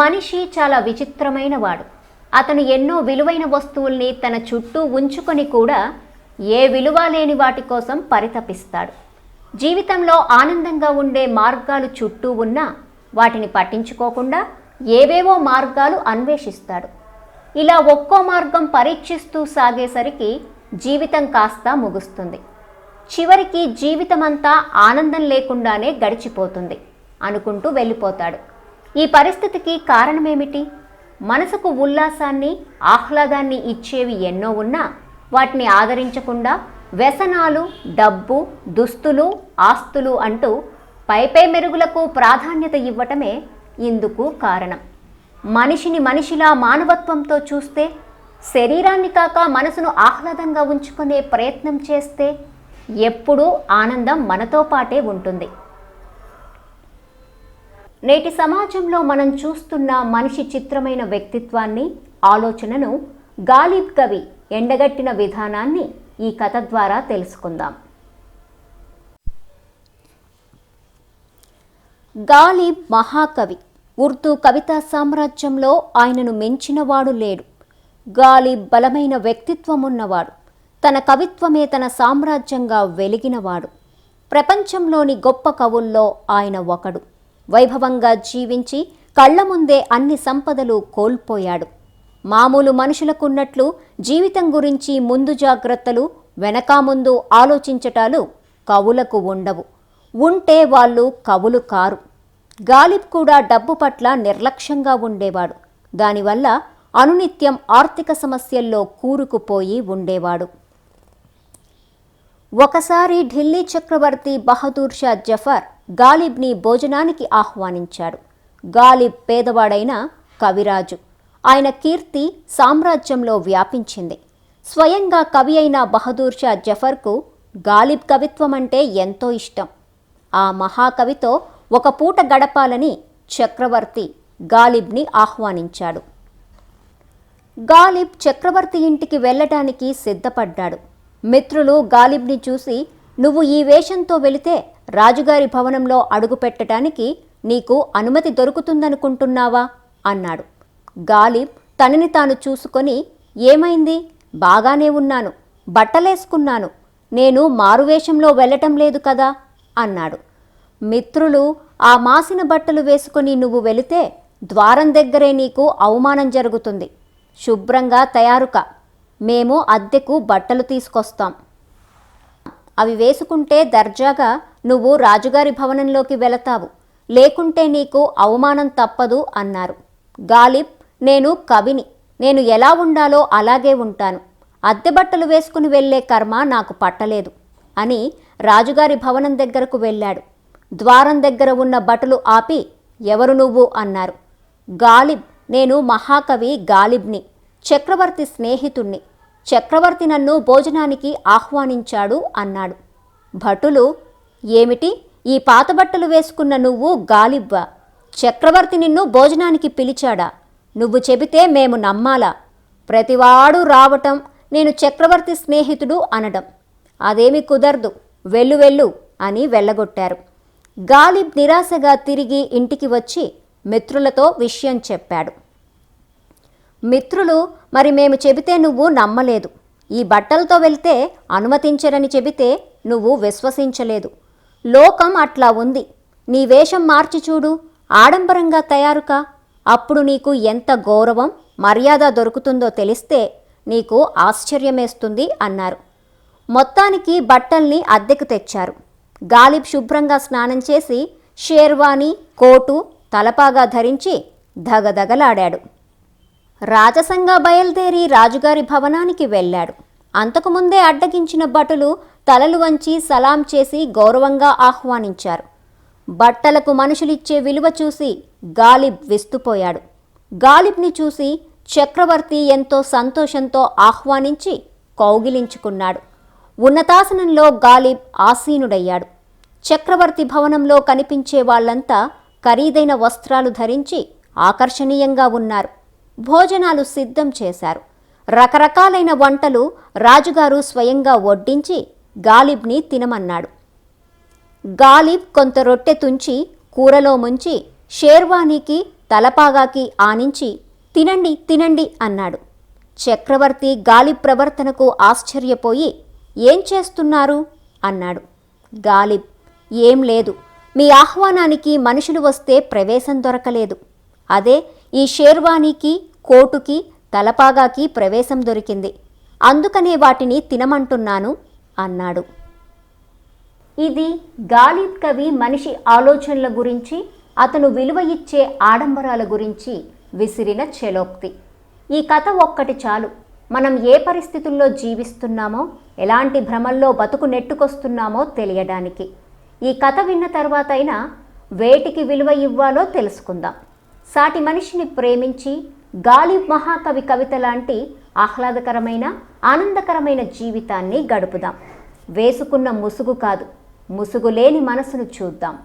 మనిషి చాలా విచిత్రమైన వాడు. అతను ఎన్నో విలువైన వస్తువుల్ని తన చుట్టూ ఉంచుకొని కూడా ఏ విలువ లేని వాటి కోసం పరితపిస్తాడు. జీవితంలో ఆనందంగా ఉండే మార్గాలు చుట్టూ ఉన్నా వాటిని పట్టించుకోకుండా ఏవేవో మార్గాలు అన్వేషిస్తాడు. ఇలా ఒక్కో మార్గం పరీక్షిస్తూ సాగేసరికి జీవితం కాస్త ముగుస్తుంది. చివరికి జీవితమంతా ఆనందం లేకుండానే గడిచిపోతుంది అనుకుంటూ వెళ్ళిపోతాడు. ఈ పరిస్థితికి కారణమేమిటి? మనసుకు ఉల్లాసాన్ని, ఆహ్లాదాన్ని ఇచ్చేవి ఎన్నో ఉన్నా వాటిని ఆదరించకుండా వ్యసనాలు, డబ్బు, దుస్తులు, ఆస్తులు అంటూ పైపై మెరుగులకు ప్రాధాన్యత ఇవ్వటమే ఇందుకు కారణం. మనిషిని మనిషిలా మానవత్వంతో చూస్తే, శరీరాన్ని కాక మనసును ఆహ్లాదంగా ఉంచుకునే ప్రయత్నం చేస్తే ఎప్పుడూ ఆనందం మనతో పాటే ఉంటుంది. నేటి సమాజంలో మనం చూస్తున్న మనిషి చిత్రమైన వ్యక్తిత్వాన్ని, ఆలోచనను గాలిబ్ కవి ఎండగట్టిన విధానాన్ని ఈ కథ ద్వారా తెలుసుకుందాం. గాలిబ్ మహాకవి. ఉర్దూ కవితా సామ్రాజ్యంలో ఆయనను మించినవాడు లేడు. గాలిబ్ బలమైన వ్యక్తిత్వం ఉన్నవాడు. తన కవిత్వమే తన సామ్రాజ్యంగా వెలిగినవాడు. ప్రపంచంలోని గొప్ప కవుల్లో ఆయన ఒకడు. వైభవంగా జీవించి కళ్ల ముందే అన్ని సంపదలు కోల్పోయాడు. మామూలు మనుషులకున్నట్లు జీవితం గురించి ముందు జాగ్రత్తలు, వెనకా ముందు ఆలోచించటాలు కవులకు ఉండవు. ఉంటే వాళ్ళు కవులు కారు. గాలిబ్ కూడా డబ్బు పట్ల నిర్లక్ష్యంగా ఉండేవాడు. దానివల్ల అనునిత్యం ఆర్థిక సమస్యల్లో కూరుకుపోయి ఉండేవాడు. ఒకసారి ఢిల్లీ చక్రవర్తి బహదూర్ షా జఫర్ గాలిబ్ని భోజనానికి ఆహ్వానించాడు. గాలిబ్ పేదవాడైన కవిరాజు. ఆయన కీర్తి సామ్రాజ్యంలో వ్యాపించింది. స్వయంగా కవి అయిన బహదూర్ షా జఫర్కు గాలిబ్ కవిత్వం అంటే ఎంతో ఇష్టం. ఆ మహాకవితో ఒక పూట గడపాలని చక్రవర్తి గాలిబ్ని ఆహ్వానించాడు. గాలిబ్ చక్రవర్తి ఇంటికి వెళ్ళటానికి సిద్ధపడ్డాడు. మిత్రులు గాలిబ్ని చూసి, "నువ్వు ఈ వేషంతో వెళితే రాజుగారి భవనంలో అడుగుపెట్టడానికి నీకు అనుమతి దొరుకుతుందనుకుంటున్నావా?" అన్నాడు. గాలిబ్ తనని తాను చూసుకొని, "ఏమైంది? బాగానే ఉన్నాను, బట్టలేసుకున్నాను, నేను మారువేషంలో వెళ్ళటం లేదు కదా" అన్నాడు. మిత్రులు, "ఆ మాసిన బట్టలు వేసుకొని నువ్వు వెళితే ద్వారం దగ్గరే నీకు అవమానం జరుగుతుంది. శుభ్రంగా తయారుకా, మేము అద్దెకు బట్టలు తీసుకొస్తాం. అవి వేసుకుంటే దర్జాగా నువ్వు రాజుగారి భవనంలోకి వెళతావు, లేకుంటే నీకు అవమానం తప్పదు" అన్నారు. గాలిబ్, "నేను కవిని, నేను ఎలా ఉండాలో అలాగే ఉంటాను. అద్దె బట్టలు వేసుకుని వెళ్లే కర్మ నాకు పట్టలేదు" అని రాజుగారి భవనం దగ్గరకు వెళ్ళాడు. ద్వారం దగ్గర ఉన్న భటులు ఆపి, "ఎవరు నువ్వు?" అన్నారు. గాలిబ్, "నేను మహాకవి గాలిబ్ని, చక్రవర్తి స్నేహితుణ్ణి. చక్రవర్తి నన్ను భోజనానికి ఆహ్వానించాడు" అన్నాడు. భటులు, "ఏమిటి, ఈ పాత బట్టలు వేసుకున్న నువ్వు గాలిబ్వా? చక్రవర్తి నిన్ను భోజనానికి పిలిచాడా? నువ్వు చెబితే మేము నమ్మాలా? ప్రతివాడు రావటం, నేను చక్రవర్తి స్నేహితుడు అనడం. అదేమి కుదరదు, వెళ్ళు వెళ్ళు" అని వెళ్ళగొట్టారు. గాలిబ్ నిరాశగా తిరిగి ఇంటికి వచ్చి మిత్రులతో విషయం చెప్పాడు. మిత్రులు, "మరి మేము చెబితే నువ్వు నమ్మలేదు. ఈ బట్టలతో వెళ్తే అనుమతించరని చెబితే నువ్వు విశ్వసించలేదు. లోకం అట్లా ఉంది. నీ వేషం మార్చి చూడు, ఆడంబరంగా తయారుకా, అప్పుడు నీకు ఎంత గౌరవం, మర్యాద దొరుకుతుందో తెలిస్తే నీకు ఆశ్చర్యమేస్తుంది" అన్నారు. మొత్తానికి బట్టల్ని అద్దెకు తెచ్చారు. గాలిబ్ శుభ్రంగా స్నానం చేసి షేర్వానీ, కోటు, తలపాగా ధరించి ధగధగలాడాడు. రాజసంగా బయలుదేరి రాజుగారి భవనానికి వెళ్ళాడు. అంతకుముందే అడ్డగించిన భటులు తలలు వంచి సలాం చేసి గౌరవంగా ఆహ్వానించారు. బట్టలకు మనుషులిచ్చే విలువ చూసి గాలిబ్ విస్తుపోయాడు. గాలిబ్ని చూసి చక్రవర్తి ఎంతో సంతోషంతో ఆహ్వానించి కౌగిలించుకున్నాడు. ఉన్నతాసనంలో గాలిబ్ ఆసీనుడయ్యాడు. చక్రవర్తి భవనంలో కనిపించే వాళ్ళంతా ఖరీదైన వస్త్రాలు ధరించి ఆకర్షణీయంగా ఉన్నారు. భోజనాలు సిద్ధం చేశారు. రకరకాలైన వంటలు రాజుగారు స్వయంగా వడ్డించి గాలిబ్ని తినమన్నాడు. గాలిబ్ కొంత రొట్టె తుంచి కూరలో ముంచి షేర్వానీకి తలపాగాకి ఆనించి తినండి తినండి అన్నాడు. చక్రవర్తి గాలిబ్ ప్రవర్తనకు ఆశ్చర్యపోయి ఏం చేస్తున్నారు అన్నాడు. గాలిబ్ ఏం లేదు, మీ ఆహ్వానానికి మనుషులు వస్తే ప్రవేశం దొరకలేదు. అదే ఈ షేర్వానీకి, కోటుకి, తలపాగాకి ప్రవేశం దొరికింది. అందుకనే వాటిని తినమంటున్నాను అన్నాడు. ఇది గాలిబ్ కవి మనిషి ఆలోచనల గురించి, అతను విలువ ఇచ్చే ఆడంబరాల గురించి విసిరిన చెలోక్తి. ఈ కథ ఒక్కటి చాలు మనం ఏ పరిస్థితుల్లో జీవిస్తున్నామో, ఎలాంటి భ్రమల్లో బతుకు నెట్టుకొస్తున్నామో తెలియడానికి. ఈ కథ విన్న తర్వాతైనా వేటికి విలువ ఇవ్వాలో తెలుసుకుందాం. సాటి మనిషిని ప్రేమించి గాలిబ్ మహాకవి కవిత లాంటి ఆహ్లాదకరమైన, ఆనందకరమైన జీవితాన్ని గడుపుదాం. వేసుకున్న ముసుగు కాదు, ముసుగు లేని మనసును చూద్దాం.